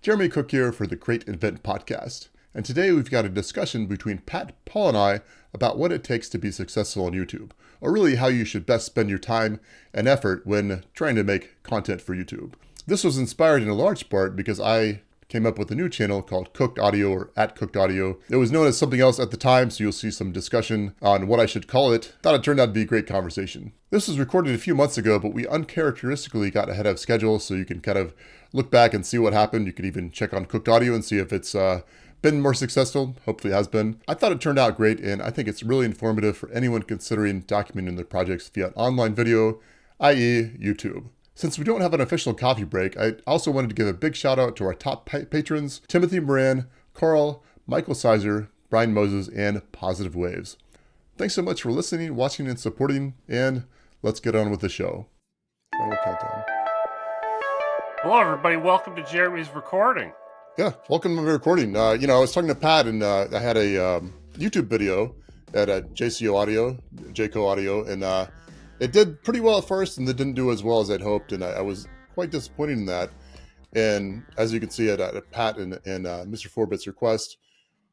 Jeremy Cook here for the Create Invent podcast. And today we've got a discussion between Pat, Paul, and I about what it takes to be successful on YouTube, or really how you should best spend your time and effort when trying to make content for YouTube. This was inspired in a large part because I came up with a new channel called Cooked Audio or @Cooked Audio. It was known as something else at the time, so you'll see some discussion on what I should call it. Thought it turned out to be a great conversation. This was recorded a few months ago, but we uncharacteristically got ahead of schedule, so you can kind of look back and see what happened. You can even check on Cooked Audio and see if it's been more successful. Hopefully it has been. I thought it turned out great, and I think it's really informative for anyone considering documenting their projects via online video, i.e. YouTube. Since we don't have an official coffee break, I also wanted to give a big shout out to our top patrons, Timothy Moran, Carl, Michael Sizer, Brian Moses, and Positive Waves. Thanks so much for listening, watching, and supporting, and let's get on with the show. Final countdown. Hello, everybody. Welcome to Jeremy's recording. Yeah, welcome to my recording. I was talking to Pat, and I had a YouTube video at JCO Audio, and it did pretty well at first, and it didn't do as well as I'd hoped, and I was quite disappointed in that. And as you can see at Pat and Mr. Forbit's request,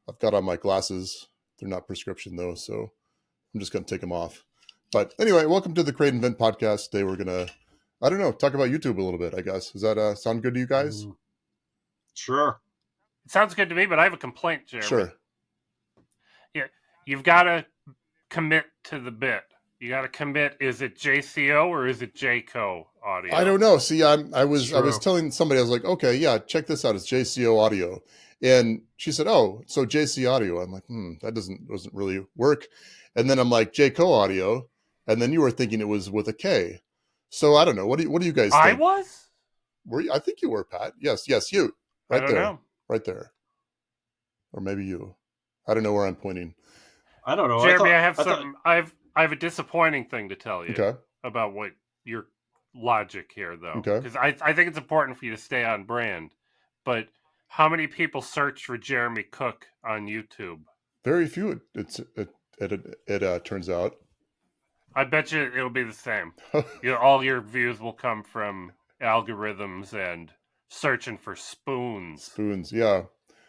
I've got on my glasses. They're not prescription, though, so I'm just going to take them off. But anyway, welcome to the Create Invent podcast. Today we're going to, talk about YouTube a little bit, I guess. Does that sound good to you guys? Sure. It sounds good to me, but I have a complaint, Jeremy. Sure. Yeah, you've got to commit to the bit. You got to commit. Is it JCO or is it JCO Audio? I don't know. See, I was telling somebody, I was like, okay, yeah, check this out. It's JCO Audio. And she said, oh, so JC Audio. I'm like, that doesn't really work. And then I'm like, JCO Audio. And then you were thinking it was with a K. So I don't know. What do you guys think? I was? Were you? I think you were, Pat. Yes, you. Right there. Right there. Or maybe you. I don't know where I'm pointing. I don't know. Jeremy, I have a disappointing thing to tell you about what your logic here, though. Okay. Because I think it's important for you to stay on brand. But how many people search for Jeremy Cook on YouTube? Very few. It turns out. I bet you it'll be the same. All your views will come from algorithms and searching for spoons. Spoons, yeah.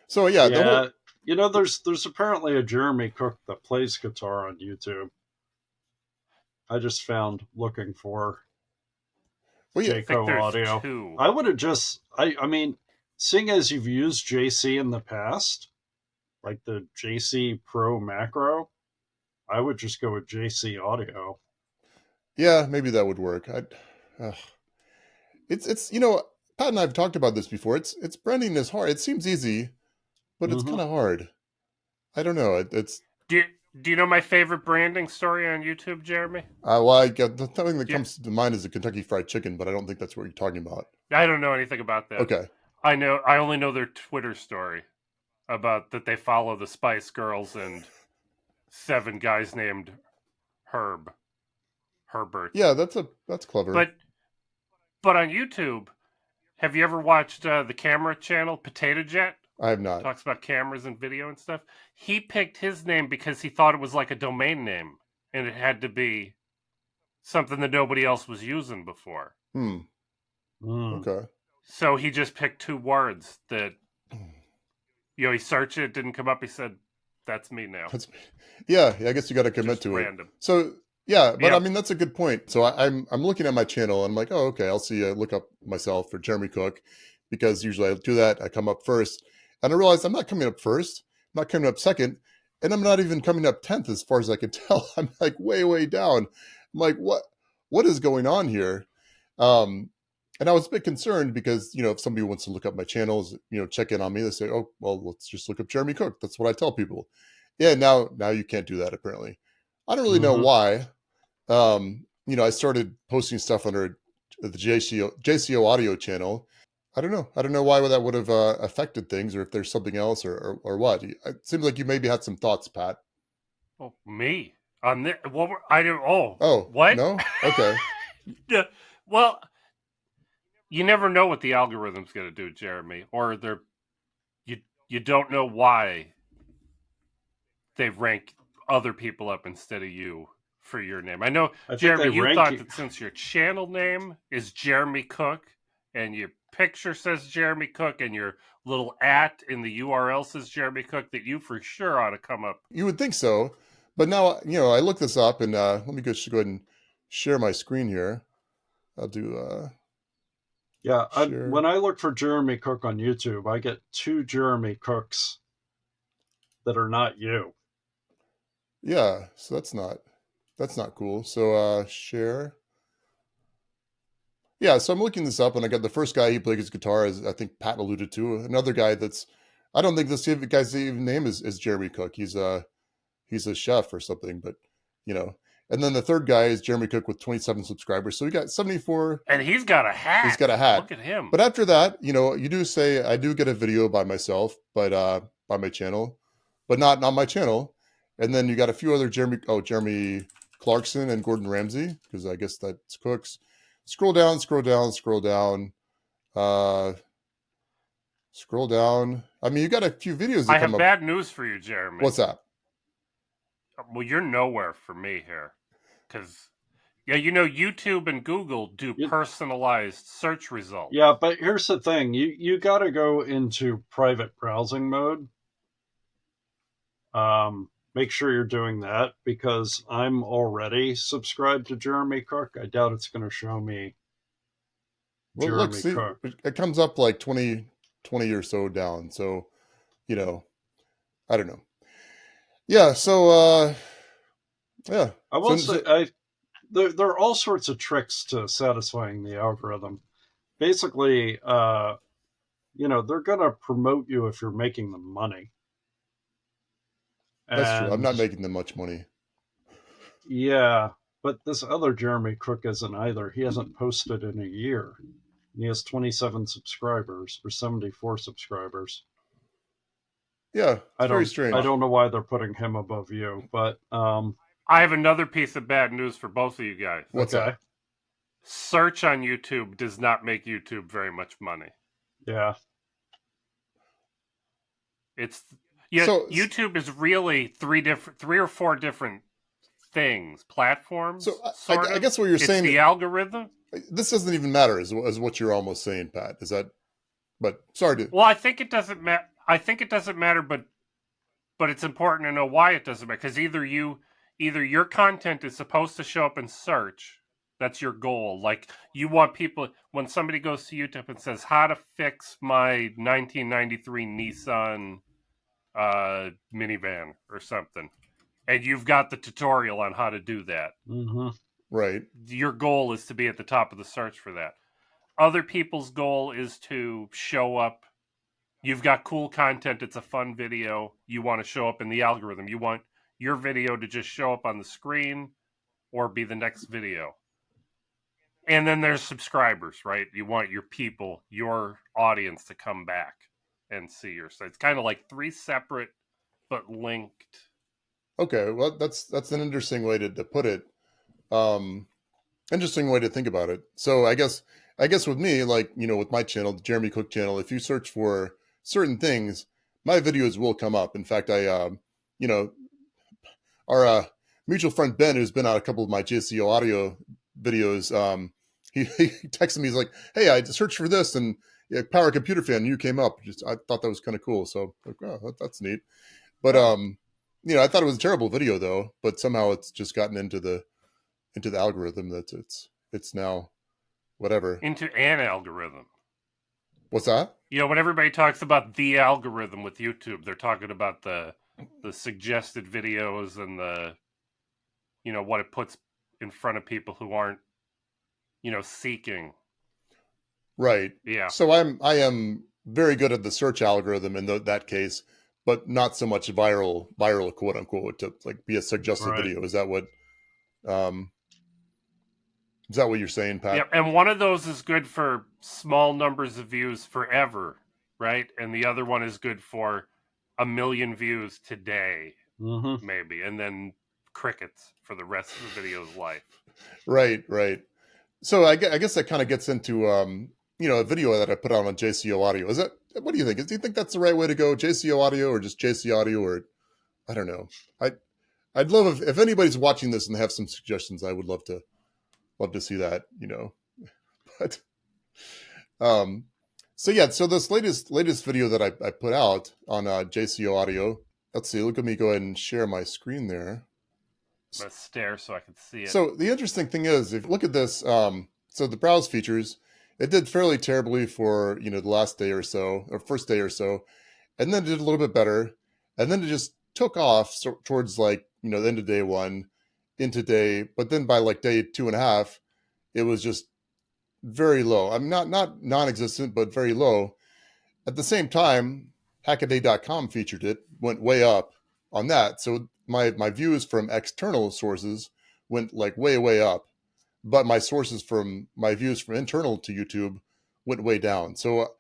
So yeah. There's apparently a Jeremy Cook that plays guitar on YouTube. I just found looking for JCO Audio. Two. I would have I mean, seeing as you've used JC in the past, like the JC Pro Macro, I would just go with JC Audio. Yeah, maybe that would work. It's Pat and I have talked about this before. It's branding is hard. It seems easy, but it's kind of hard. I don't know. Do you know my favorite branding story on YouTube, Jeremy? The thing that comes to mind is the Kentucky Fried Chicken, but I don't think that's what you're talking about. I don't know anything about that. Okay. I only know their Twitter story about that they follow the Spice Girls and 7 guys named Herbert. Yeah, that's clever. But on YouTube, have you ever watched the camera channel Potato Jet? I have not. Talks about cameras and video and stuff. He picked his name because he thought it was like a domain name, and it had to be something that nobody else was using before. Okay. So he just picked 2 words that, he searched it didn't come up. He said, "That's me now." Yeah. I guess you got to commit to random. It. So yeah, but I mean that's a good point. So I'm looking at my channel and I'm like, oh, okay, I'll see. Look up myself for Jeremy Cook, because usually I do that. I come up first. And I realized I'm not coming up first, I'm not coming up second, and I'm not even coming up 10th as far as I can tell. I'm like way, way down. I'm like, what is going on here? And I was a bit concerned because, if somebody wants to look up my channels, check in on me, they say, oh, well, let's just look up Jeremy Cook. That's what I tell people. Yeah, now you can't do that, apparently. I don't really know why. I started posting stuff under the JCO Audio channel. I don't know why that would have affected things, or if there's something else, or what. It seems like you maybe had some thoughts, Pat. Oh, me on this? What I do? Oh, what? No, okay. Yeah. Well, you never know what the algorithm's going to do, Jeremy, or you don't know why they rank other people up instead of you for your name. I know, Jeremy, you thought that since your channel name is Jeremy Cook, and you picture says Jeremy Cook and your little @ in the URL says Jeremy Cook, that you for sure ought to come up. You would think so, but now, I looked this up, and let me go ahead and share my screen here. I'll do share. When I look for Jeremy Cook on YouTube, I get 2 Jeremy Cooks that are not you. Yeah, so that's not cool. So share. Yeah, so I'm looking this up, and I got the first guy he played his guitar, as I think Pat alluded to. Another guy I don't think this guy's even name is Jeremy Cook. He's a chef or something, but And then the third guy is Jeremy Cook with 27 subscribers. So we got 74. And he's got a hat. He's got a hat. Look at him. But after that, you do say I do get a video by myself, but by my channel, but not my channel. And then you got a few other Jeremy Clarkson and Gordon Ramsay, because I guess that's Cooks. Scroll down. Scroll down. I mean, you got a few videos that I have bad news for you, Jeremy. What's that? Well, you're nowhere for me here. Because, YouTube and Google do personalized search results. Yeah, but here's the thing. You got to go into private browsing mode. Make sure you're doing that, because I'm already subscribed to Jeremy Cook. I doubt it's going to show me Jeremy Cook. It comes up like 20 or so down. So, I don't know. Yeah, so, yeah. I will say, there are all sorts of tricks to satisfying the algorithm. Basically, they're going to promote you if you're making them money. That's true. I'm not making them much money. Yeah, but this other Jeremy Cook isn't either. He hasn't posted in a year. He has 27 subscribers or 74 subscribers. Yeah, very strange. I don't know why they're putting him above you, but I have another piece of bad news for both of you guys. What's that? Search on YouTube does not make YouTube very much money. Yeah. YouTube is really three or four different things, platforms. So I guess what you're saying, the algorithm. This doesn't even matter, is what you're almost saying, Pat. Is that? But sorry to. Well, I think it doesn't matter. I think it doesn't matter, but it's important to know why it doesn't matter. Because either your content is supposed to show up in search. That's your goal. Like, you want people, when somebody goes to YouTube and says, how to fix my 1993 Nissan minivan or something, and you've got the tutorial on how to do that. Mm-hmm. Right. Your goal is to be at the top of the search for that. Other people's goal is to show up. You've got cool content. It's a fun video. You want to show up in the algorithm. You want your video to just show up on the screen or be the next video. And then there's subscribers, right? You want your people, your audience to come back and see your site. It's kind of like three separate but linked. Okay, well, that's an interesting way to put it. Interesting way to think about it. So I guess with me, like, with my channel, the Jeremy Cook channel, if you search for certain things, my videos will come up. In fact, our mutual friend Ben, who's been on a couple of my JCO audio videos, he texted me. He's like, "Hey, I searched for this, and Power Computer Fan, you came up." I thought that was kind of cool. So, like, oh, that's neat. But I thought it was a terrible video though. But somehow it's just gotten into the algorithm that it's now whatever. Into an algorithm. What's that? When everybody talks about the algorithm with YouTube, they're talking about the suggested videos and the what it puts in front of people who aren't seeking. Right. Yeah. So I am very good at the search algorithm in that case, but not so much viral quote unquote to like be a suggested video. Is that what you're saying, Pat? Yeah, and one of those is good for small numbers of views forever, right? And the other one is good for 1 million views today, maybe, and then crickets for the rest of the video's life. Right. So I guess that kind of gets into a video that I put out on JCO Audio. What do you think? Do you think that's the right way to go, JCO Audio or just JC Audio, or I don't know. I'd love if anybody's watching this and they have some suggestions. I would love to see that, But So yeah, so this latest video that I put out on JCO Audio. Let's see. Look at me go ahead and share my screen there. I'm gonna stare so I can see it. So the interesting thing is, if you look at this, so the browse features, it did fairly terribly for the last day or so, or first day or so, and then it did a little bit better, and then it just took off towards like the end of day one into day, but then by like day 2.5, it was just very low. I'm not non-existent, but very low. At the same time, Hackaday.com featured it, went way up on that. So my views from external sources went like way up, but my views from internal to YouTube went way down. So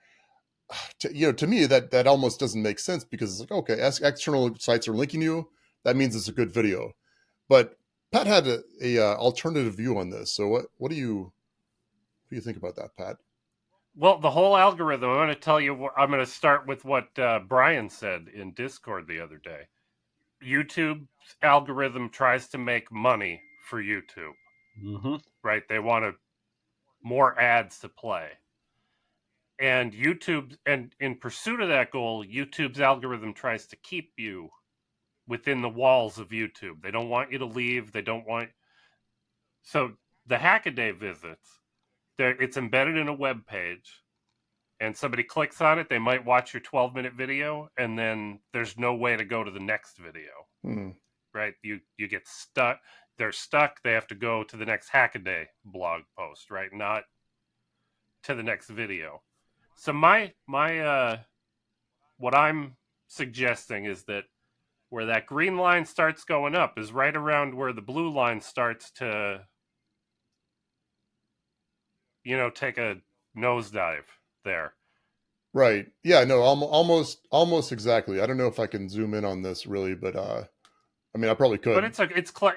to me that almost doesn't make sense, because it's like, okay, as external sites are linking you, that means it's a good video. But Pat had a alternative view on this. So what do you think about that, Pat? Well, the whole algorithm, I'm going to tell you, I'm going to start with what Brian said in Discord the other day. YouTube's algorithm tries to make money for YouTube, right? They want more ads to play. And in pursuit of that goal, YouTube's algorithm tries to keep you within the walls of YouTube. They don't want you to leave. So the Hackaday visits, it's embedded in a web page, and somebody clicks on it, they might watch your 12-minute video, and then there's no way to go to the next video. Right? You get stuck. They're stuck. They have to go to the next Hackaday blog post, right? Not to the next video. So my what I'm suggesting is that where that green line starts going up is right around where the blue line starts to take a nosedive there. Right. Yeah, no, almost exactly. I don't know if I can zoom in on this really, but I mean, I probably could. But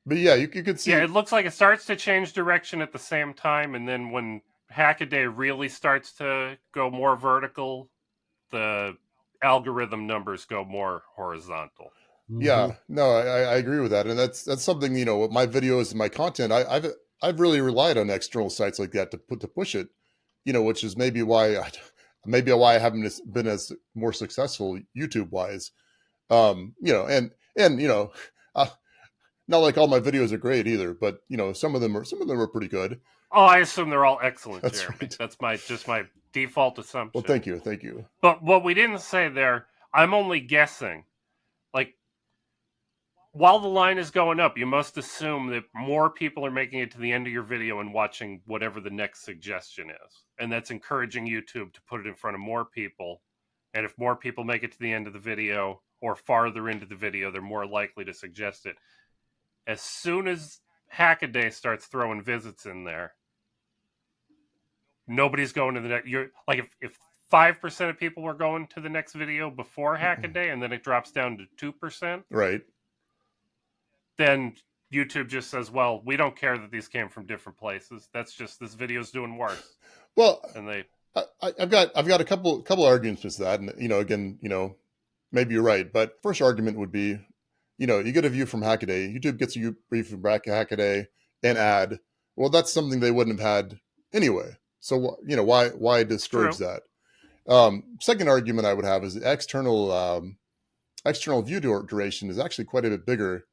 but yeah, you could see. Yeah, it looks like it starts to change direction at the same time, and then when Hackaday really starts to go more vertical, the algorithm numbers go more horizontal. Yeah, no, I agree with that, and that's something with my videos and my content. I've really relied on external sites like that to push it, which is maybe why I haven't been as more successful YouTube wise. Not like all my videos are great either, but some of them are pretty good. Oh, I assume they're all excellent, That's Jeremy. right. That's my default assumption. Well, thank you. But what we didn't say there, I'm only guessing. Like, while the line is going up, you must assume that more people are making it to the end of your video and watching whatever the next suggestion is. And that's encouraging YouTube to put it in front of more people. And if more people make it to the end of the video or farther into the video, they're more likely to suggest it. As soon as Hackaday starts throwing visits in there, nobody's going to the next. You're like, if 5% of people were going to the next video before Hackaday, and then it drops down to 2%, right? Then YouTube just says, "Well, we don't care that these came from different places. That's just this video's doing worse." Well, and I've got a couple arguments to that, and again, maybe you're right, but first argument would be, you get a view from Hackaday, YouTube gets a view from Hackaday, and ad. Well, that's something they wouldn't have had anyway. So why discourage that? Second argument I would have is the external view duration is actually quite a bit bigger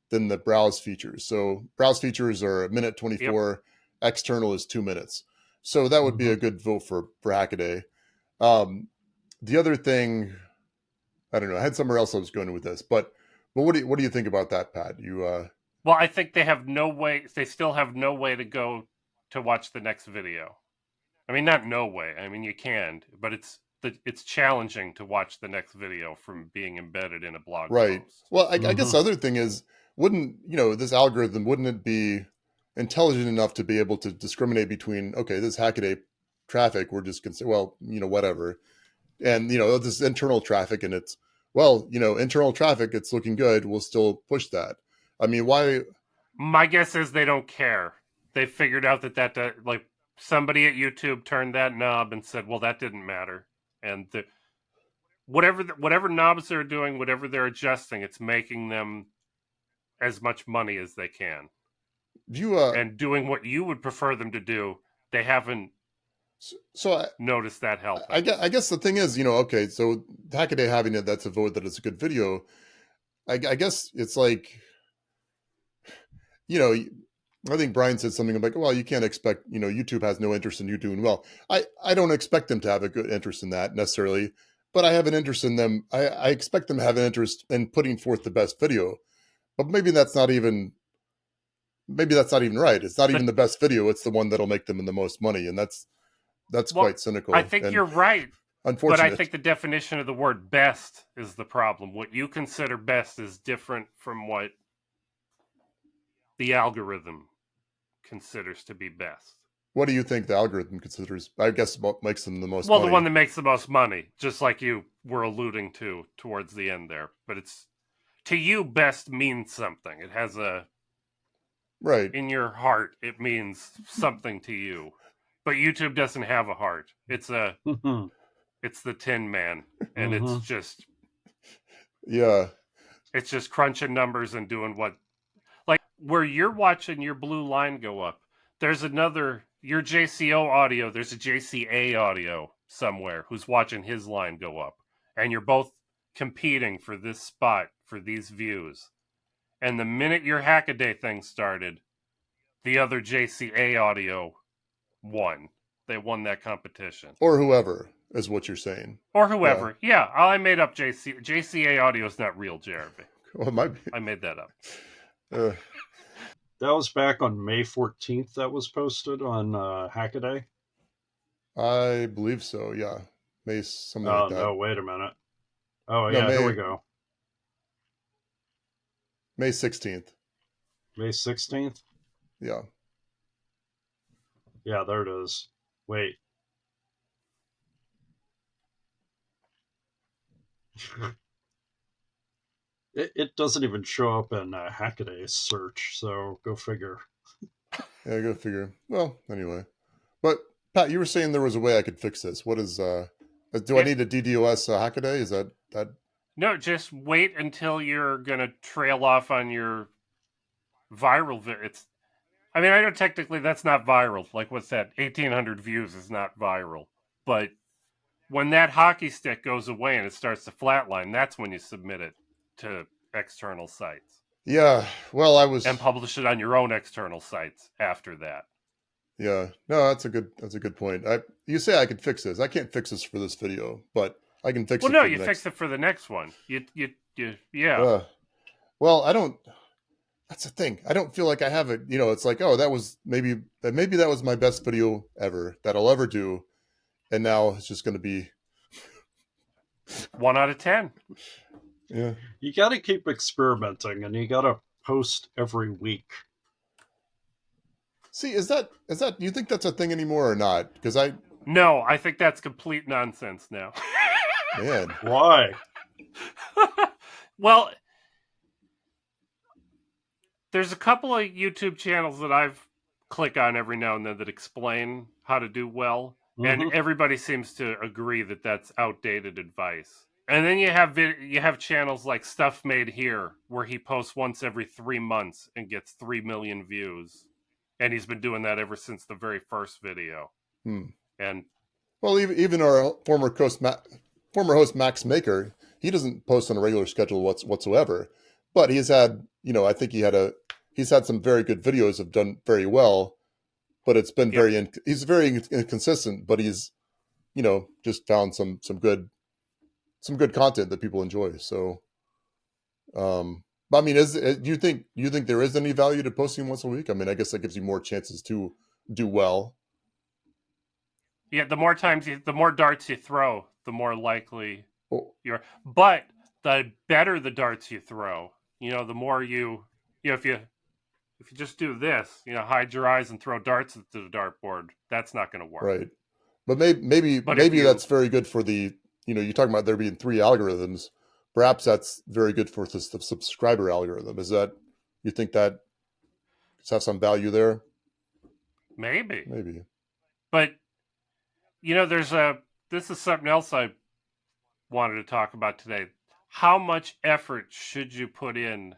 than the browse features. So browse features are 1:24. Yep. External is 2 minutes. So that would be a good vote for Hackaday. The other thing, I don't know. I had somewhere else I was going with this, but what do you think about that, Pat? Well, I think they have no way. They still have no way to go to watch the next video. I mean, not no way. I mean, you can, but it's challenging to watch the next video from being embedded in a blog post. Well, I guess the other thing is, wouldn't this algorithm, wouldn't it be intelligent enough to be able to discriminate between, okay, this Hackaday traffic, we're just going to say, well, whatever, and this internal traffic, and it's, well, internal traffic, it's looking good, we'll still push that. I mean, why? My guess is they don't care. They figured out that like, somebody at YouTube turned that knob and said, well, that didn't matter. And whatever knobs they're doing, whatever they're adjusting, it's making them as much money as they can. And doing what you would prefer them to do, they haven't So notice that helping. I guess the thing is, okay, so Hackaday having it, that's a vote that it's a good video. I guess it's like, I think Brian said something like, well, you can't expect, YouTube has no interest in you doing well. I don't expect them to have a good interest in that necessarily, but I have an interest in them. I expect them to have an interest in putting forth the best video, but maybe that's not even right. It's not even the best video. It's the one that'll make them the most money. And that's quite cynical. I think you're right. Unfortunate. But I think the definition of the word best is the problem. What you consider best is different from what the algorithm considers to be best. What do you think the algorithm considers? I guess what makes them the most money? Well, the one that makes the most money, just like you were alluding to towards the end there. But it's, to you, best means something. It has a... Right. In your heart, it means something to you. But YouTube doesn't have a heart. It's it's the Tin Man. And it's just... Yeah. It's just crunching numbers and doing what... Like, where you're watching your blue line go up, there's another... Your JCO audio, there's a JCA audio somewhere who's watching his line go up. And you're both competing for this spot, for these views. And the minute your Hackaday thing started, the other JCA audio won. They won that competition. Or whoever, is what you're saying. Or whoever. Yeah, I made up JCA audio is not real, Jeremy. Well, it might be. I made that up. That was back on May 14th that was posted on Hackaday? I believe so, yeah. May something like that. Oh, no, wait a minute. Oh, yeah, here we go. May 16th. May 16th? Yeah. Yeah, there it is. Wait. It doesn't even show up in Hackaday search, so go figure. Yeah, go figure. Well, anyway. But, Pat, you were saying there was a way I could fix this. What is, do I need a DDoS Hackaday? Is that... No, just wait until you're going to trail off on your viral I mean, I know technically that's not viral. Like, what's that? 1,800 views is not viral. But when that hockey stick goes away and it starts to flatline, that's when you submit it to external sites. Yeah, well, and publish it on your own external sites after that. Yeah, no, that's a good point. You say I could fix this. I can't fix this for this video, but I can fix it. Well, no, you fix it for the next one. Yeah. Well, I don't. That's the thing. I don't feel like I have it. It's like, oh, that was maybe that was my best video ever that I'll ever do, and now it's just going to be 1 out of 10. Yeah. You got to keep experimenting, and you got to post every week. See, is that do you think that's a thing anymore or not? Because No, I think that's complete nonsense now. Man. Why? Well, there's a couple of YouTube channels that I've clicked on every now and then that explain how to do well, and everybody seems to agree that that's outdated advice. And then you have channels like Stuff Made Here, where he posts once every 3 months and gets 3 million views. And he's been doing that ever since the very first video. And well, even our former host Max Maker, he doesn't post on a regular schedule whatsoever. But he's had, I think he's had some very good videos have done very well. But it's been he's very inconsistent. But he's, just found some good content that people enjoy. So, I mean, do you think there is any value to posting once a week? I mean, I guess that gives you more chances to do well. Yeah, the more darts you throw, the more likely you're. But the better the darts you throw, the more if you just do this, hide your eyes and throw darts at the dartboard, that's not going to work. Right. But maybe that's very good for the. You're talking about there being 3 algorithms. Perhaps that's very good for the subscriber algorithm. Is that, you think that has some value there? Maybe. But, this is something else I wanted to talk about today. How much effort should you put in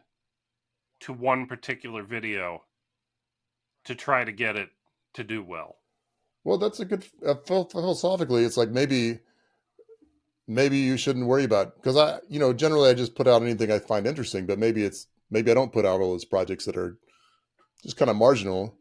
to one particular video to try to get it to do well? Well, that's a good philosophically. It's like maybe you shouldn't worry about because generally I just put out anything I find interesting, but maybe I don't put out all those projects that are just kind of marginal.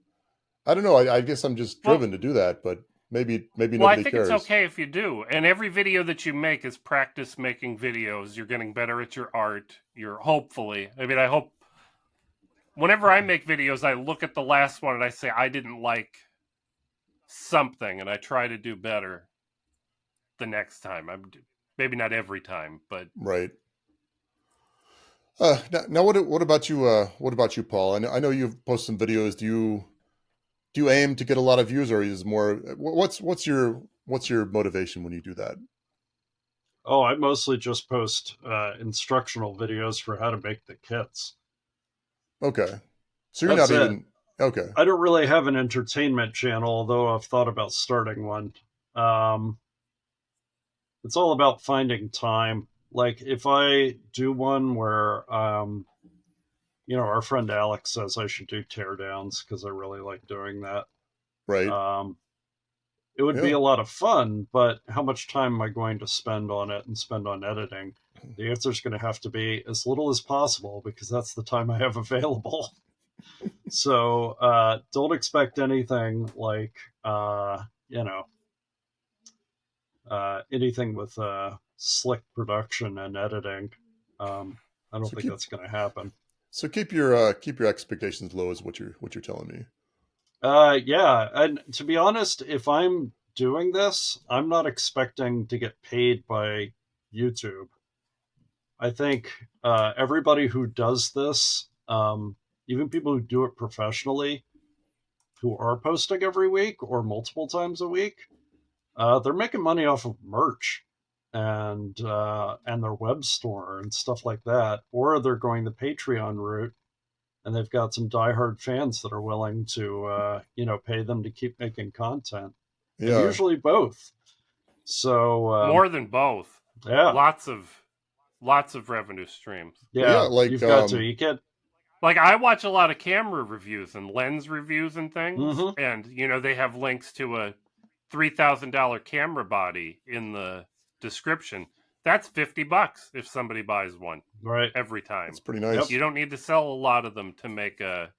I don't know. I guess I'm just Well, driven to do that, but maybe well, I nobody think it's cares. okay if you do. And every video that you make is practice making videos. You're getting better at your art. You're hopefully. I mean, I hope whenever I make videos, I look at the last one and I say I didn't like something, and I try to do better the next time. I'm maybe not every time, but Right. Now what about you? What about you, Paul? I know you've posted some videos. Do you aim to get a lot of views, or is more what's your motivation when you do that? Oh, I mostly just post instructional videos for how to make the kits. Okay, so you're That's not it. even okay. I don't really have an entertainment channel, although I've thought about starting one. Um, it's all about finding time. Like if I do one where, our friend Alex says I should do teardowns because I really like doing that. Right. Um, it would be Yeah. a lot of fun, but how much time am I going to spend on it and spend on editing? The answer is going to have to be as little as possible because that's the time I have available. So don't expect anything like, uh, you know, anything with slick production and editing. I don't So think that's going to happen. keep your expectations low is what you're telling me. Yeah, and to be honest, if I'm doing this, I'm not expecting to get paid by YouTube. I think everybody who does this, even people who do it professionally, who are posting every week or multiple times a week, they're making money off of merch and their web store and stuff like that, or they're going the Patreon route, and they've got some diehard fans that are willing to pay them to keep making content, and Yeah. usually both. So more than both. yeah, Lots of revenue streams. Well, yeah. yeah, you've got to. You can't. Like I watch a lot of camera reviews and lens reviews and things, Mm-hmm. and they have links to a $3,000 camera body in the description. That's $50 if somebody buys one Right. every time. That's pretty Yep. nice. You don't need to sell a lot of them to make to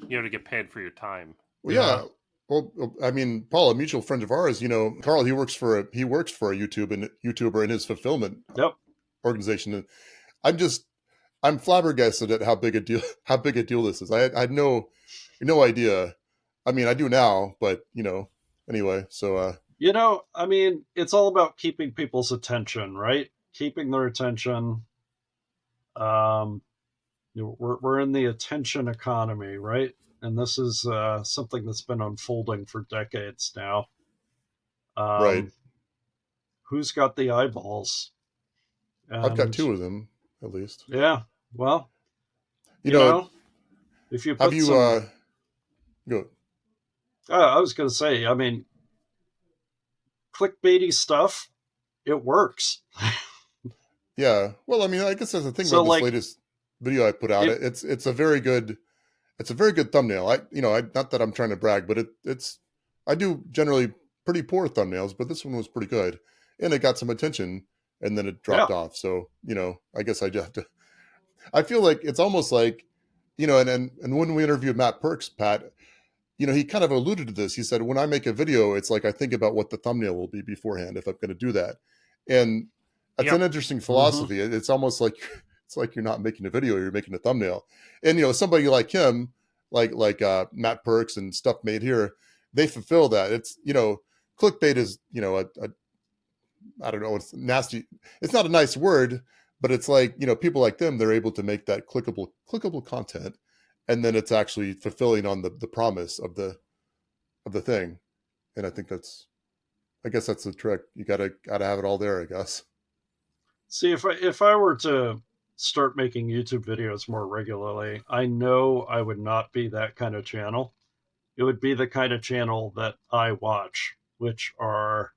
get paid for your time. Well, Yeah. yeah. Well, I mean, Paul, a mutual friend of ours, Carl, he works for a YouTuber in his fulfillment Yep. organization. And I'm flabbergasted at how big a deal this is. I had no idea. I mean, I do now, but anyway. So I mean, it's all about keeping people's attention, right? Keeping their attention. Um, we're in the attention economy, right? And this is something that's been unfolding for decades now. right, Who's got the eyeballs? I've got And two of them at least. yeah, well, You you know, know, if you have put you some, go? I was going to say, I mean, clickbaity stuff, it works. Yeah. Well, I mean, I guess that's the thing So, about this like, latest video I put out. if It's a very good thumbnail. I not that I'm trying to brag, but it's I do generally pretty poor thumbnails, but this one was pretty good, and it got some attention, and then it dropped yeah, off. So I guess I just have to. I feel like it's almost like, and when we interviewed Matt Perks, Pat, he kind of alluded to this. He said, when I make a video, it's like I think about what the thumbnail will be beforehand if I'm going to do that, and that's an Yep. interesting mm-hmm. philosophy. It's almost like it's like you're not making a video, you're making a thumbnail. And somebody like him, like Matt Perks and Stuff Made Here, they fulfill that. It's clickbait is a I don't know, it's nasty. It's not a nice word, but it's like people like them, they're able to make that clickable content, and then it's actually fulfilling on the promise of the thing. And I guess that's the trick. You gotta have it all there, I guess. See, if I were to start making YouTube videos more regularly, I know I would not be that kind of channel. It would be the kind of channel that I watch, which are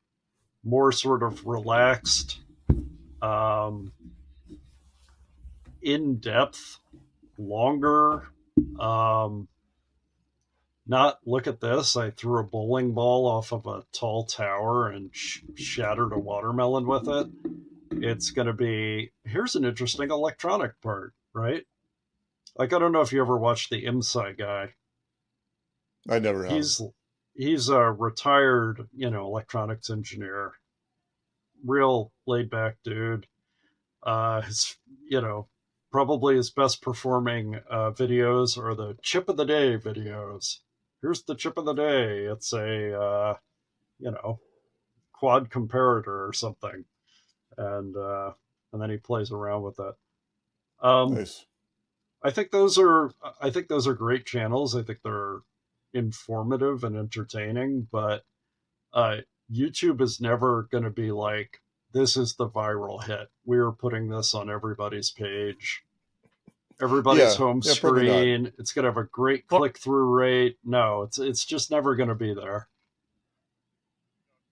more sort of relaxed, um, in depth, longer, um, not look at this. I threw a bowling ball off of a tall tower and shattered a watermelon with it. It's going to be, here's an interesting electronic part, right? Like, I don't know if you ever watched the IMSI guy. I never have. He's a retired, electronics engineer, real laid back dude. His, probably his best performing videos are the chip of the day videos. Here's the chip of the day. It's a, quad comparator or something. And then he plays around with it. Nice. I think those are great channels. I think they're informative and entertaining, but YouTube is never going to be like, this is the viral hit. We're putting this on everybody's page, everybody's home screen. It's going to have a great click-through rate. No, it's just never going to be there.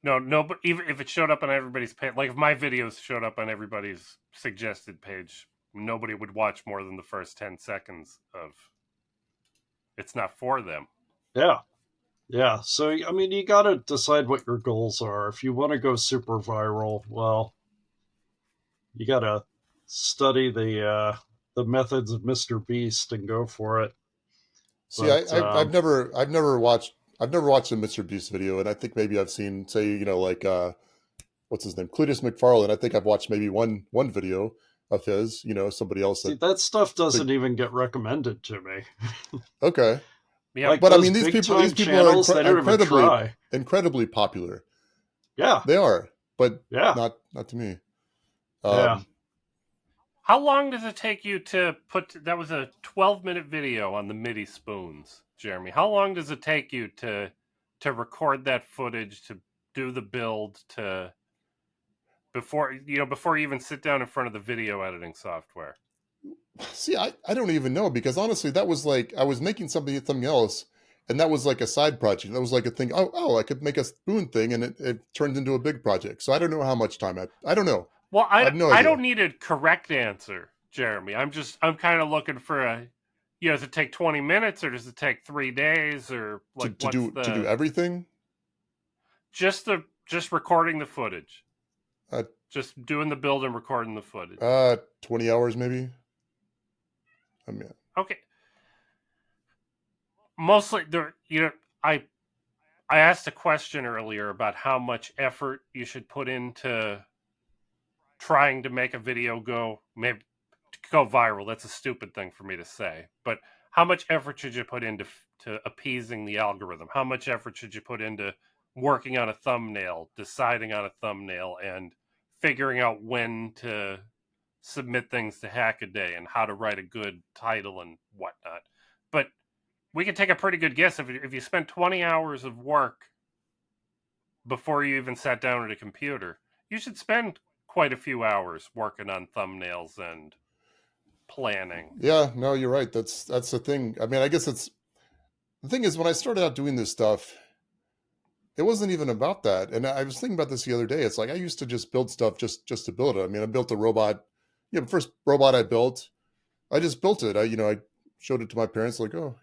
No, but even if it showed up on everybody's page, like if my videos showed up on everybody's suggested page, nobody would watch more than the first 10 seconds of it's not for them. Yeah. So, I mean, you got to decide what your goals are. If you want to go super viral, well, you got to study the methods of Mr. Beast and go for it. See, I've never watched a Mr. Beast video, and I think maybe I've seen, say, like what's his name, Cletus McFarlane. I think I've watched maybe one video of his. Somebody else. That stuff doesn't even get recommended to me. Okay. Yeah, like, but I mean, these people channels, are incredibly popular. Yeah, they are, but yeah, not to me. Yeah. How long does it take you to put? That was a 12-minute video on the MIDI spoons, Jeremy. How long does it take you to record that footage, to do the build, before you even sit down in front of the video editing software? See, I don't even know, because honestly, that was like, I was making something else, and that was like a side project. That was like a thing. Oh, I could make a spoon thing, and it turned into a big project. So I don't know how much time I don't know. Well, I have no idea. I don't need a correct answer, Jeremy. I'm kind of looking for does it take 20 minutes, or does it take 3 days, or like to do everything? Just recording the footage. Just doing the build and recording the footage. 20 hours maybe. I mean, okay. Mostly, I asked a question earlier about how much effort you should put into trying to make a video go viral. That's a stupid thing for me to say, but how much effort should you put into appeasing the algorithm? How much effort should you put into working on a thumbnail, deciding on a thumbnail, and figuring out when to submit things to Hackaday and how to write a good title and whatnot? But we can take a pretty good guess if you spend 20 hours of work before you even sat down at a computer, you should spend quite a few hours working on thumbnails and planning. Yeah, no, you're right. That's the thing. I mean, I guess the thing is, when I started out doing this stuff, it wasn't even about that. And I was thinking about this the other day. It's like, I used to just build stuff just to build it. I mean, I built a robot. The first robot I built, I just built it. I showed it to my parents, like, oh,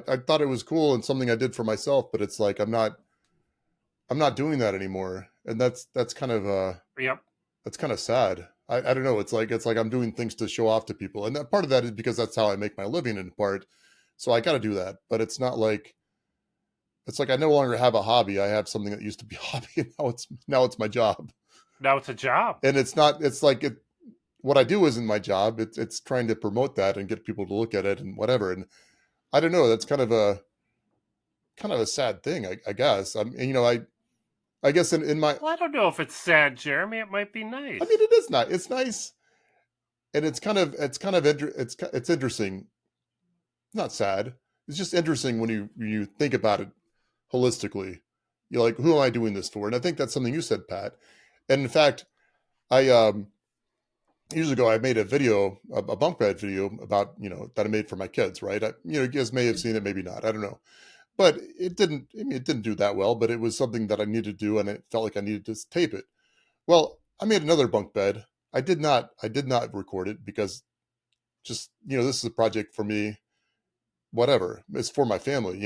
I thought it was cool and something I did for myself, but it's like, I'm not doing that anymore. And that's kind of yep. That's kind of sad. I don't know. It's like I'm doing things to show off to people. And that part of that is because that's how I make my living, in part. So I got to do that, but it's not like, it's like I no longer have a hobby. I have something that used to be a hobby, and now it's my job. Now it's a job. And it's not, it's like what I do isn't my job. It's trying to promote that and get people to look at it and whatever. And I don't know, that's kind of a sad thing, I guess. I guess in my... Well, I don't know if it's sad, Jeremy. It might be nice. I mean, it is nice. It's nice. And it's interesting. Not sad. It's just interesting when you think about it holistically. You're like, who am I doing this for? And I think that's something you said, Pat. And in fact, years ago, I made a video, a bunk bed video about, that I made for my kids, right? You guys may have seen it, maybe not. I don't know. But it didn't do that well, but it was something that I needed to do, and it felt like I needed to tape it. Well, I made another bunk bed. I did not record it because just, this is a project for me, whatever. It's for my family,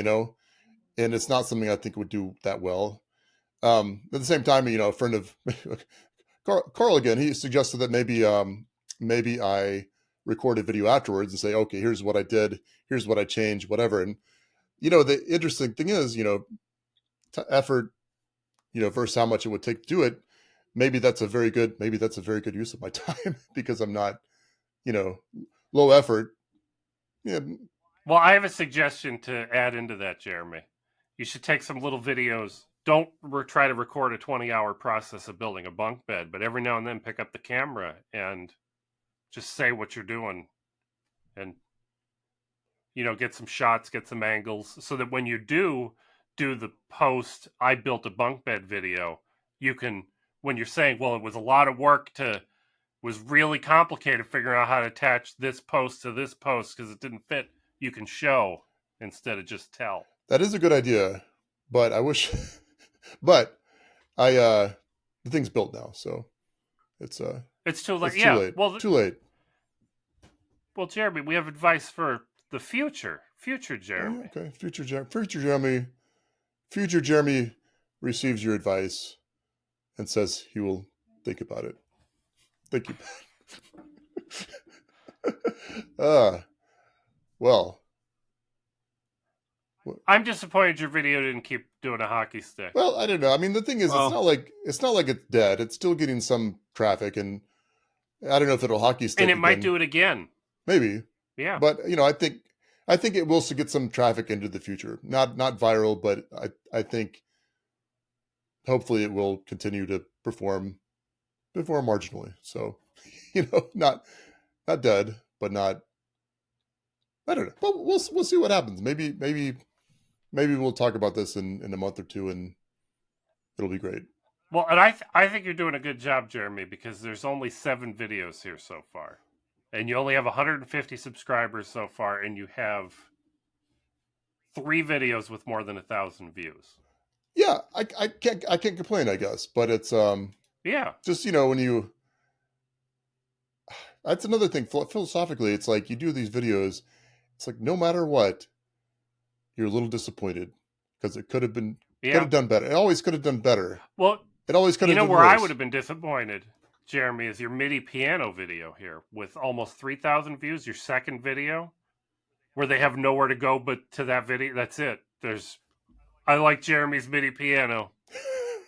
and it's not something I think would do that well. At the same time, a friend of Carl again, he suggested that maybe I record a video afterwards and say, okay, here's what I did, here's what I changed, whatever. And the interesting thing is, effort, versus how much it would take to do it. Maybe that's a very good use of my time because I'm not, low effort. Yeah. Well, I have a suggestion to add into that, Jeremy. You should take some little videos. Don't try to record a 20-hour process of building a bunk bed, but every now and then pick up the camera and just say what you're doing and, get some shots, get some angles so that when you do the post, I built a bunk bed video, you can, when you're saying, well, it was a lot of work was really complicated figuring out how to attach this post to this post because it didn't fit, you can show instead of just tell. That is a good idea, but I wish, but the thing's built now, so it's too late. It's yeah, too late. Well, too late. Well, Jeremy, we have advice for the future Jeremy. Oh, okay, future Jeremy receives your advice and says he will think about it. Thank you. Well. I'm disappointed your video didn't keep doing a hockey stick. Well, I don't know. I mean, the thing is, it's not like it's dead. It's still getting some traffic, and I don't know if it'll hockey stick. And it might do it again. Maybe. Yeah. But I think it will get some traffic into the future. Not viral, but I think hopefully it will continue to perform marginally. So, not dead, but not. I don't know. But we'll see what happens. Maybe we'll talk about this in a month or two, and it'll be great. Well, and I think you're doing a good job, Jeremy, because there's only 7 videos here so far, and you only have 150 subscribers so far, and you have 3 videos with more than 1,000 views. Yeah, I can't complain, I guess, but it's yeah, just when you. That's another thing philosophically. It's like you do these videos. It's like no matter what, you're a little disappointed because it could have done better. It always could have done better. Well, it always could have done where worse. I would have been disappointed, Jeremy, is your MIDI piano video here with almost 3,000 views. Your second video, where they have nowhere to go but to that video. That's it. I like Jeremy's MIDI piano.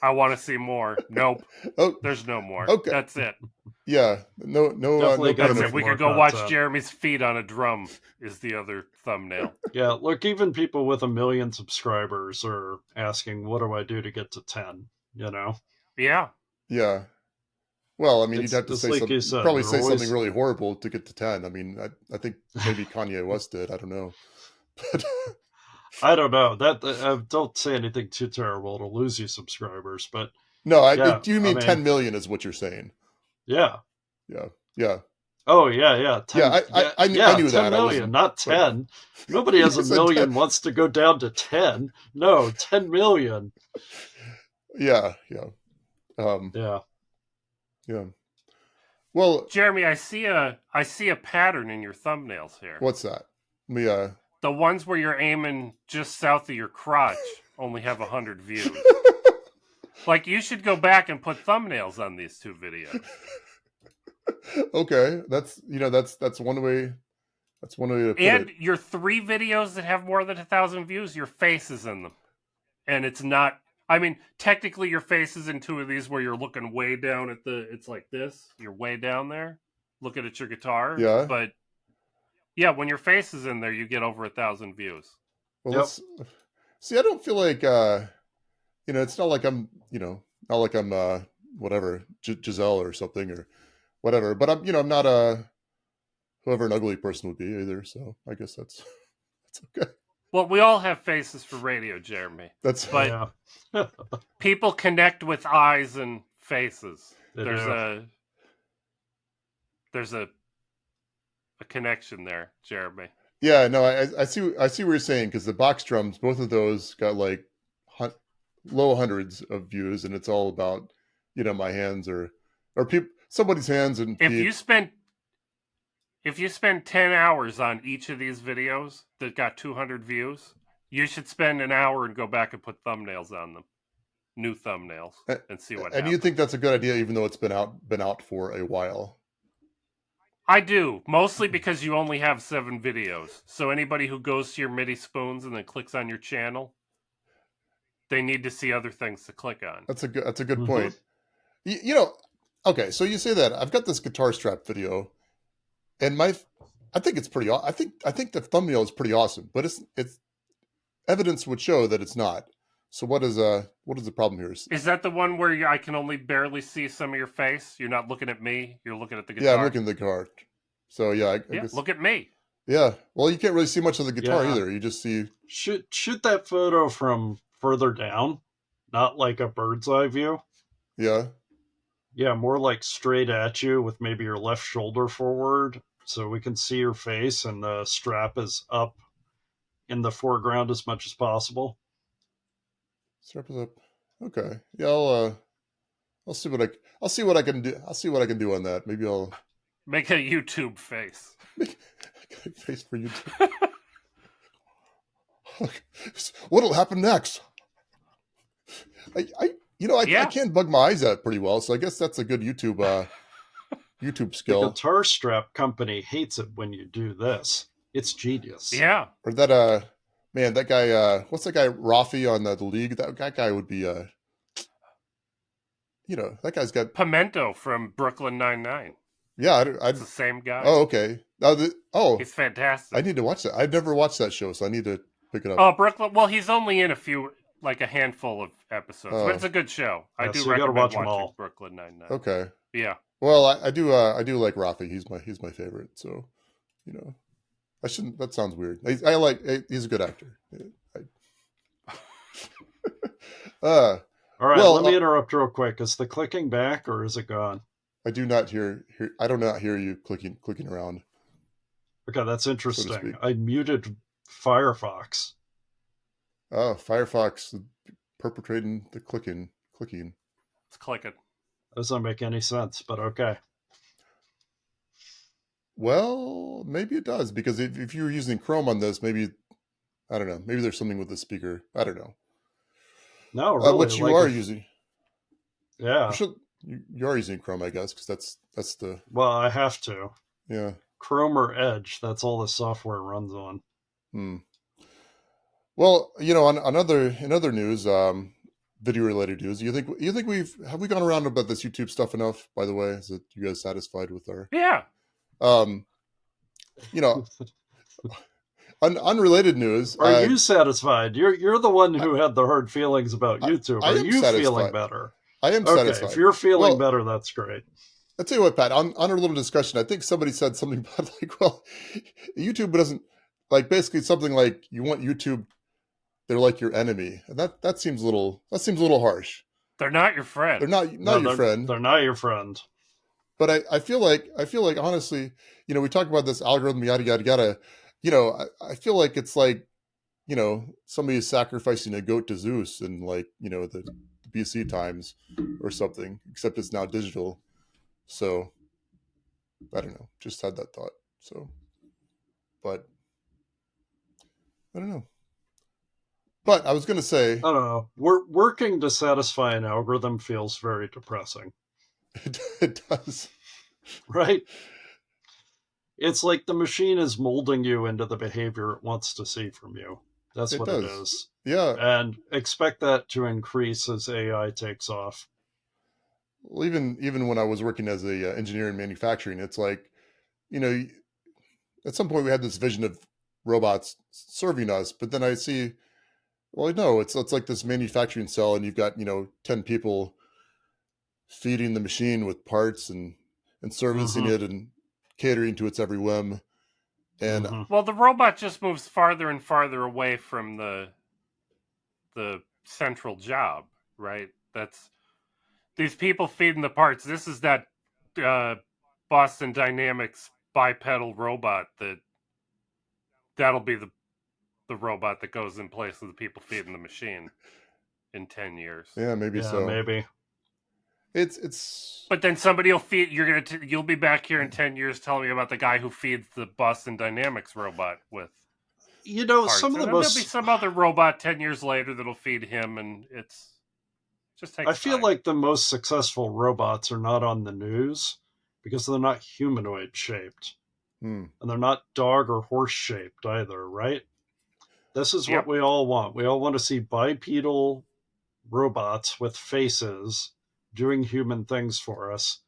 I want to see more. Nope. Oh, there's no more. Okay, that's it. Yeah, no. That's it. We could go watch Jeremy's feet on a drum. Is the other thumbnail? Yeah, look, even people with 1 million subscribers are asking, "What do I do to get to 10?" Yeah. Yeah. Well, I mean, you'd have to say like something. said, Probably say something really horrible to get to 10. I mean, I think maybe Kanye West did. I don't know. But I don't know. Don't say anything too terrible to lose you subscribers, but no, do you mean 10 million is what you're saying? Yeah. Yeah. Oh yeah. 10, I knew 10 that. million, not 10. Nobody has 1 million wants to go down to 10. No, 10 million. Yeah. Yeah. Well, Jeremy, I see a pattern in your thumbnails here. What's that? The ones where you're aiming just south of your crotch only have 100 views. Like, you should go back and put thumbnails on these 2 videos. Okay, that's one way. That's one way to put it. And your 3 videos that have more than 1,000 views, your face is in them, and it's not. I mean, technically, your face is in 2 of these where you're looking way down at it's like this. You're way down there, looking at your guitar. Yeah. But yeah, when your face is in there, you get over 1,000 views. Well, see, I don't feel like it's not like I'm whatever Giselle or something or whatever. But I'm not whoever an ugly person would be either. So I guess that's okay. Well, we all have faces for radio, Jeremy. But people connect with eyes and faces. There's a connection there, Jeremy. Yeah, no, I see what you're saying, because the box drums, both of those got like low hundreds of views, and it's all about my hands or somebody's hands and feet. If you spend 10 hours on each of these videos that got 200 views, You should spend an hour and go back and put thumbnails on them, new thumbnails, and see what happens. And you think that's a good idea, even though it's been out for a while? I do, mostly because you only have 7 videos. So anybody who goes to your MIDI spoons and then clicks on your channel, they need to see other things to click on. That's a good point. You know, okay, so you say that. I've got this guitar strap video, and I think it's pretty. I think the thumbnail is pretty awesome, but it's evidence would show that it's not. So what is the problem here? Is that the one where I can only barely see some of your face? You're not looking at me. You're looking at the guitar. Yeah, I'm looking at the guitar. So yeah, I guess, look at me. Yeah, well, you can't really see much of the guitar either. You just see. Shoot that photo from further down, not like a bird's eye view. Yeah. Yeah, more like straight at you with maybe your left shoulder forward, so we can see your face, and the strap is up in the foreground as much as possible. Strap is up. Okay. Yeah, I'll see what I can do. I'll see what I can do on that. Maybe I'll make a YouTube face. Make a face for YouTube. What'll happen next? I can't bug my eyes out pretty well, so I guess that's a good YouTube skill. The guitar strap company hates it when you do this. It's genius. Yeah. Or that man, that guy, what's that guy, Rafi on the league? That guy would be, that guy's got... Pimento from Brooklyn Nine-Nine. Yeah, it's the same guy. Oh, okay. He's fantastic. I need to watch that. I've never watched that show, so I need to pick it up. Oh, Brooklyn. Well, he's only in a handful of episodes, but it's a good show. I do recommend watching Brooklyn Nine-Nine. Okay. Yeah. Well, I do like Rafi. He's my favorite. So, I shouldn't. That sounds weird. He's a good actor. All right. Let me interrupt real quick. Is the clicking back or is it gone? I do not hear. I do not hear you clicking around. Okay, that's interesting. So I muted Firefox. Oh, Firefox perpetrating the clicking. It's clicking. Doesn't make any sense, but okay. Well, maybe it does, because if you were using Chrome on this, maybe, I don't know, maybe there's something with the speaker. I don't know. No, really. What you are using. Yeah. You are using Chrome, I guess, because that's the... Well, I have to. Yeah. Chrome or Edge, that's all the software runs on. Well, on other news, video-related news, you think have we gone around about this YouTube stuff enough, by the way? Is it you guys satisfied with our... Yeah. Unrelated news. Are you satisfied? You're the one who had the hard feelings about YouTube. Are you feeling better? I am satisfied. If you're feeling better, that's great. I'll tell you what, Pat, on our little discussion, I think somebody said something about YouTube doesn't, basically something like you want YouTube, they're like your enemy. And that seems a little harsh. They're not your friend. They're not your friend. They're not your friend. But I feel like honestly, we talk about this algorithm, yada yada yada. I feel like it's like, somebody is sacrificing a goat to Zeus in the BC times or something, except it's now digital. So I don't know. Just had that thought. So, but I don't know. But I was going to say, I don't know. Working to satisfy an algorithm feels very depressing. It does. Right? It's like the machine is molding you into the behavior it wants to see from you. That's what it is. Yeah. And expect that to increase as AI takes off. Well, even when I was working as a engineer in manufacturing, it's like, at some point we had this vision of robots serving us, but then I see, well, no, it's like this manufacturing cell, and you've got 10 people feeding the machine with parts and servicing it and catering to its every whim. And well, the robot just moves farther and farther away from the central job, right? That's these people feeding the parts. This is that Boston Dynamics bipedal robot that'll be the robot that goes in place of the people feeding the machine in 10 years. Yeah, maybe so. Maybe. It's. But then somebody will feed. You'll be back here in 10 years telling me about the guy who feeds the Boston Dynamics robot with you know, parts. some of And the then there'll be most... some other robot 10 years later that'll feed him, and it's just takes I feel time. like the most successful robots are not on the news because they're not humanoid shaped. And they're not dog or horse shaped either, right? This is what we all want. We all want to see bipedal robots with faces doing human things for us.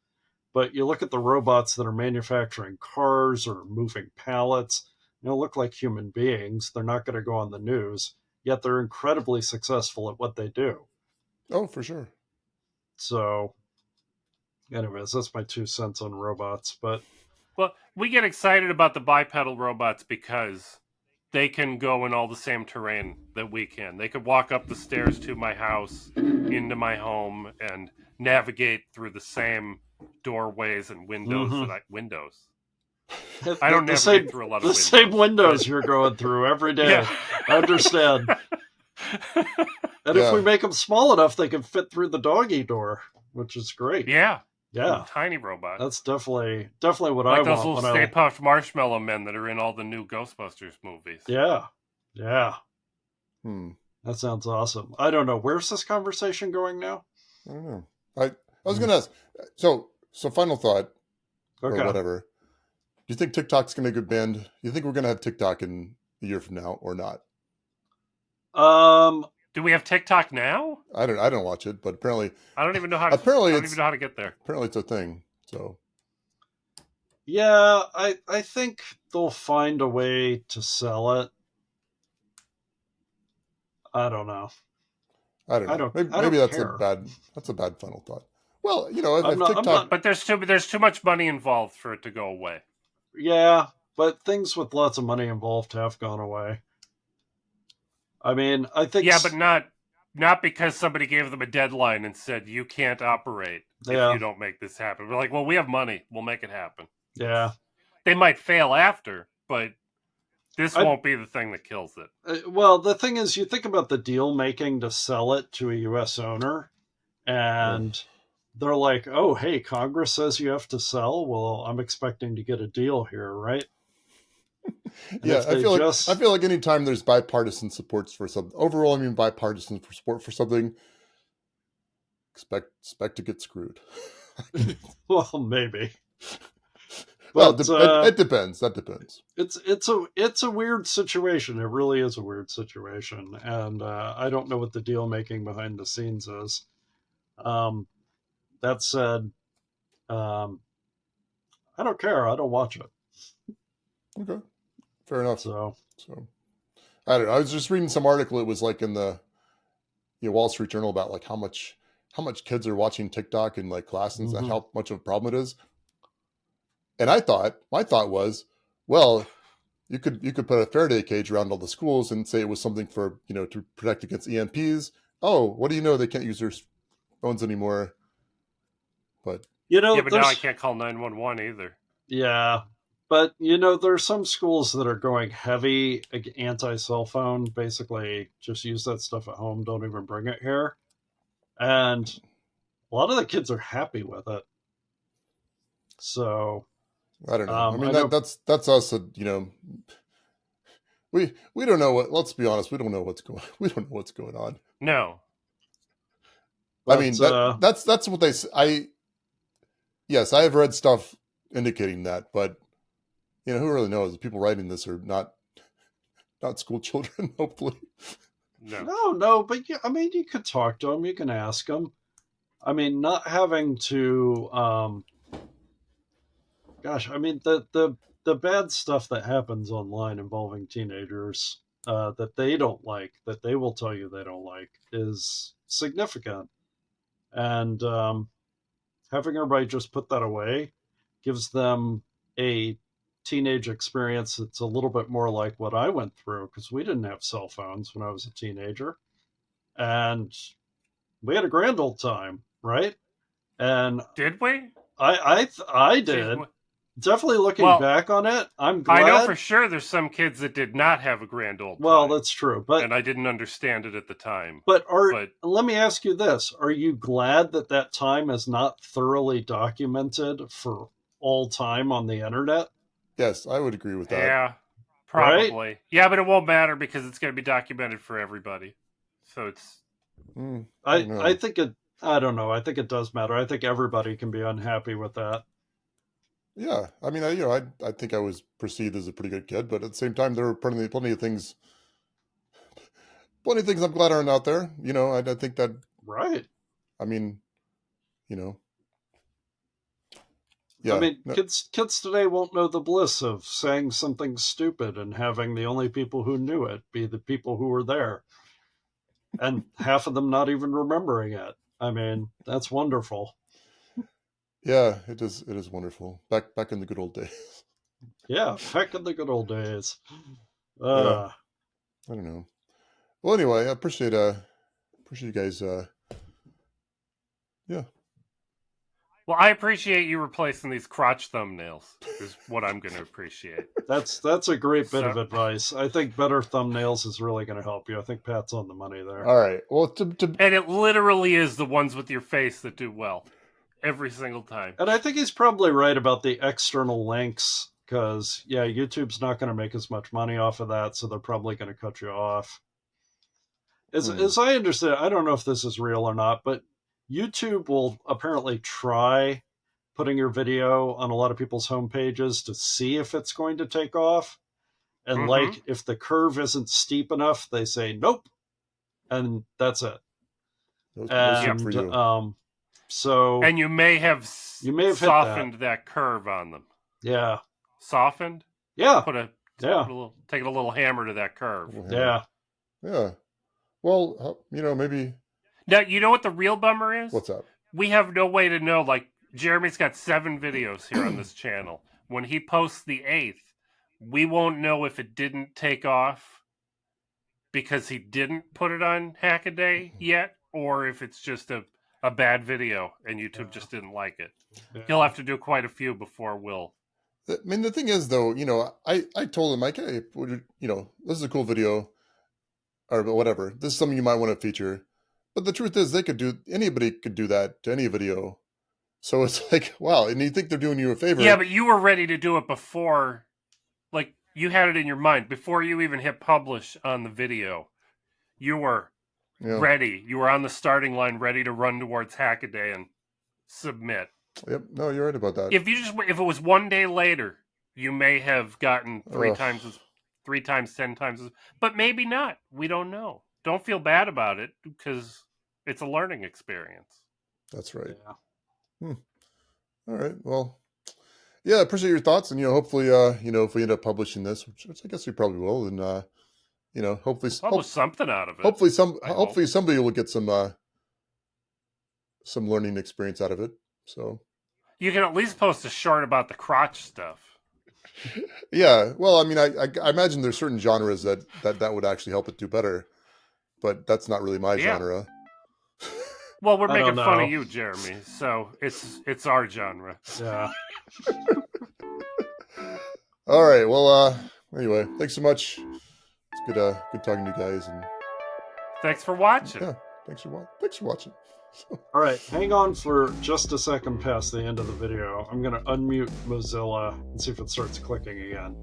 But you look at the robots that are manufacturing cars or moving pallets, they don't look like human beings. They're not going to go on the news, yet they're incredibly successful at what they do. Oh, for sure. So, anyways, that's my 2 cents on robots. But well, we get excited about the bipedal robots because they can go in all the same terrain that we can. They could walk up the stairs to my house, into my home, and navigate through the same doorways and windows I don't navigate through a lot of windows. The same windows you're going through every day. Yeah. I understand. And if we make them small enough, they can fit through the doggy door, which is great. Yeah. Yeah. Tiny robot. That's definitely what like I those want. little Stay Puft Marshmallow Men that are in all the new Ghostbusters movies. Yeah. Yeah. That sounds awesome. I don't know. Where's this conversation going now? I don't know. I was going to ask. So final thought, or whatever. Do you think TikTok's going to get banned? Do you think we're going to have TikTok in a year from now or not? Do we have TikTok now? I don't watch it, but apparently I don't even know how to get there. Apparently it's a thing. So yeah, I think they'll find a way to sell it. I don't know. I don't know. Maybe that's a bad final thought. Well, you know, if TikTok, but there's too much money involved for it to go away. Yeah, but things with lots of money involved have gone away. I mean, I think... Yeah, but not because somebody gave them a deadline and said, you can't operate if you don't make this happen. We're like, well, we have money. We'll make it happen. Yeah. They might fail after, but this won't be the thing that kills it. Well, the thing is, you think about the deal making to sell it to a U.S. owner, and they're like, oh, hey, Congress says you have to sell. Well, I'm expecting to get a deal here, right? Yeah, I feel like anytime there's bipartisan supports for something, bipartisan support for something, expect to get screwed. Well, maybe. But, it depends. That depends. It's a weird situation. It really is a weird situation, and I don't know what the deal making behind the scenes is. That said, I don't care. I don't watch it. Okay. Fair enough. So I don't know. I was just reading some article. It was like in the Wall Street Journal about like how much kids are watching TikTok in like classes and how much of a problem it is. And my thought was, well, you could put a Faraday cage around all the schools and say it was something for, to protect against EMPs. Oh, what do you know? They can't use their phones anymore. But now I can't call 911 either. Yeah. But, there's some schools that are going heavy anti-cell phone, basically just use that stuff at home, don't even bring it here. And a lot of the kids are happy with it. So, I don't know. I mean, that's us, we don't know let's be honest, we don't know what's going on. No. But, I mean, that's what they say. Yes, I have read stuff indicating that, but who really knows? The people writing this are not school children, hopefully. No, but yeah, I mean, you could talk to them, you can ask them. I mean, not having to, I mean, the bad stuff that happens online involving teenagers that they don't like, that they will tell you they don't like, is significant. And having everybody just put that away gives them a teenage experience that's a little bit more like what I went through, because we didn't have cell phones when I was a teenager, and we had a grand old time, right? And did we? I did. Definitely looking back on it, I'm glad. I know for sure there's some kids that did not have a grand old time. Well, that's true, and I didn't understand it at the time. But let me ask you this: are you glad that time is not thoroughly documented for all time on the internet? Yes, I would agree with that. Yeah. Probably. Right? Yeah, but it won't matter because it's going to be documented for everybody. So it's... I think it. I don't know. I think it does matter. I think everybody can be unhappy with that. Yeah, I mean, I think I was perceived as a pretty good kid, but at the same time, there were plenty of things I'm glad aren't out there. I think that, Right. I mean, yeah. I mean, No, kids today won't know the bliss of saying something stupid and having the only people who knew it be the people who were there, and half of them not even remembering it. I mean, that's wonderful. yeah, it is wonderful. Back in the good old days. Yeah, back in the good old days. Yeah, I don't know. Well, anyway, I appreciate you guys. Yeah, Well, I appreciate you replacing these crotch thumbnails, is what I'm going to appreciate. That's a great bit of advice. I think better thumbnails is really going to help you. I think Pat's on the money there. all right. Well, And it literally is the ones with your face that do well. Every single time. And I think he's probably right about the external links, because, yeah, YouTube's not going to make as much money off of that, so they're probably going to cut you off. As I understand, I don't know if this is real or not, but YouTube will apparently try putting your video on a lot of people's homepages to see if it's going to take off. And like, if the curve isn't steep enough, they say nope, and that's it. So, and you may have softened that curve on them. Yeah. Softened? Yeah. Take a little hammer to that curve. Yeah. Yeah. Well, maybe. Now, you know what the real bummer is? What's up? We have no way to know. Like, Jeremy's got 7 videos here on this channel. When he posts the 8th, we won't know if it didn't take off because he didn't put it on Hackaday yet, or if it's just a bad video and YouTube just didn't like it. Yeah. He'll have to do quite a few before we'll. I mean, the thing is, though, I told him, like, hey, this is a cool video, or whatever. This is something you might want to feature. But the truth is, anybody could do that to any video. So it's like, wow, and you think they're doing you a favor. Yeah, but you were ready to do it before, like, you had it in your mind. Before you even hit publish on the video, you were ready. You were on the starting line, ready to run towards Hackaday and submit. Yep, no, you're right about that. If it was one day later, you may have gotten 3 times, 10 times, but maybe not. We don't know. Don't feel bad about it because it's a learning experience. That's right. Yeah. All right. Well, yeah, I appreciate your thoughts, and hopefully, if we end up publishing this, which I guess we probably will, and hopefully publish something out of it. Hopefully somebody will get some learning experience out of it. So you can at least post a short about the crotch stuff. Yeah, well, I mean, I imagine there's certain genres that would actually help it do better, but that's not really my genre. Well, we're making fun of you, Jeremy, so it's our genre. Yeah. All right. Well, anyway, thanks so much. It's good talking to you guys, and thanks for watching. Yeah, thanks for watching. All right, hang on for just a second past the end of the video. I'm going to unmute Mozilla and see if it starts clicking again.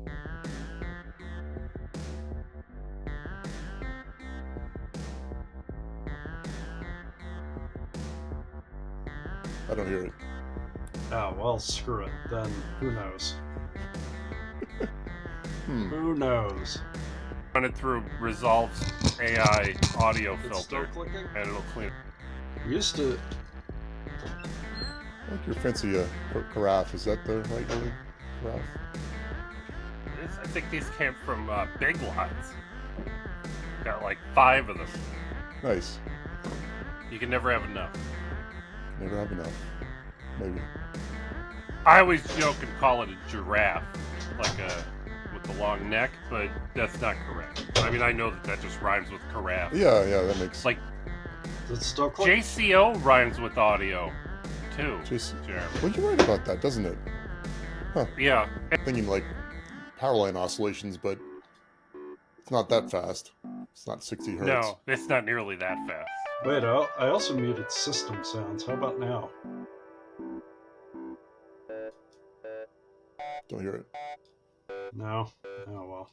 I don't hear it. Oh, well, screw it. Then who knows? Who knows? Run it through Resolve's AI audio filter, and it'll clean it. Used to. I like your fancy carafe. Is that the right word? Carafe? I think these came from Big Lots. Got like 5 of them. Nice. You can never have enough. Never have enough. Maybe. I always joke and call it a giraffe, like with the long neck, but that's not correct. I mean, I know that just rhymes with carafe. Yeah, that makes like. JCO rhymes with audio, too. Jeremy. Well, you're right about that, doesn't it? Huh. Yeah. I'm thinking like power line oscillations, but it's not that fast. It's not 60 hertz. No, it's not nearly that fast. Wait, I also muted system sounds. How about now? Don't hear it. No? Oh, well.